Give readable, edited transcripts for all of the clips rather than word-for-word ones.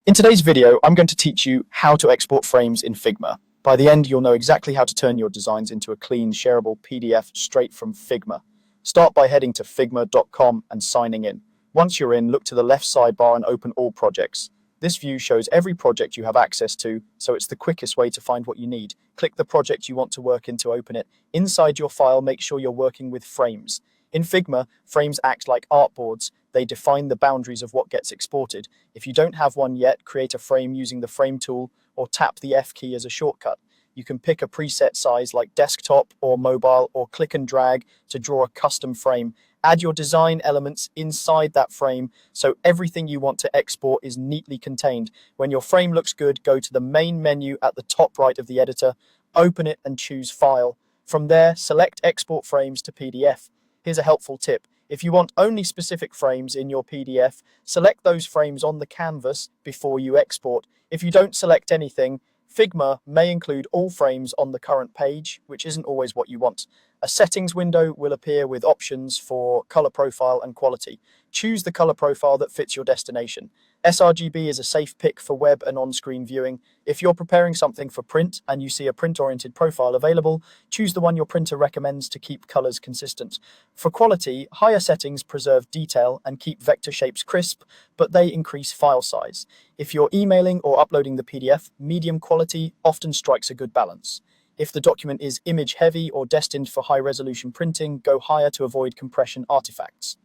In today's video, I'm going to teach you how to export frames in Figma. By the end, you'll know exactly how to turn your designs into a clean, shareable PDF straight from Figma. Start by heading to figma.com and signing in. Once you're in, look to the left sidebar and open All Projects. This view shows every project you have access to, so it's the quickest way to find what you need. Click the project you want to work in to open it. Inside your file, make sure you're working with frames. In Figma, frames act like artboards. They define the boundaries of what gets exported. If you don't have one yet, create a frame using the Frame tool or tap the F key as a shortcut. You can pick a preset size like desktop or mobile or click and drag to draw a custom frame. Add your design elements inside that frame so everything you want to export is neatly contained. When your frame looks good, go to the main menu at the top right of the editor, open it and choose File. From there, select Export Frames to PDF. Here's a helpful tip. If you want only specific frames in your PDF, select those frames on the canvas before you export. If you don't select anything, Figma may include all frames on the current page, which isn't always what you want. A settings window will appear with options for color profile and quality. Choose the color profile that fits your destination. sRGB is a safe pick for web and on-screen viewing. If you're preparing something for print and you see a print-oriented profile available, choose the one your printer recommends to keep colors consistent. For quality, higher settings preserve detail and keep vector shapes crisp, but they increase file size. If you're emailing or uploading the PDF, medium quality often strikes a good balance. If the document is image-heavy or destined for high-resolution printing, go higher to avoid compression artifacts.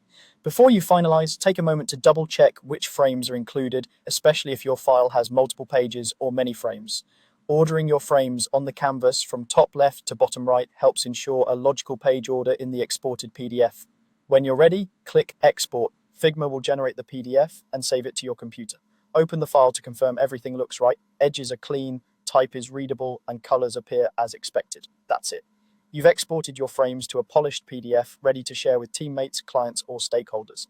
Before you finalize, take a moment to double-check which frames are included, especially if your file has multiple pages or many frames. Ordering your frames on the canvas from top left to bottom right helps ensure a logical page order in the exported PDF. When you're ready, click Export. Figma will generate the PDF and save it to your computer. Open the file to confirm everything looks right, edges are clean, type is readable, and colors appear as expected. That's it. You've exported your frames to a polished PDF ready to share with teammates, clients, or stakeholders.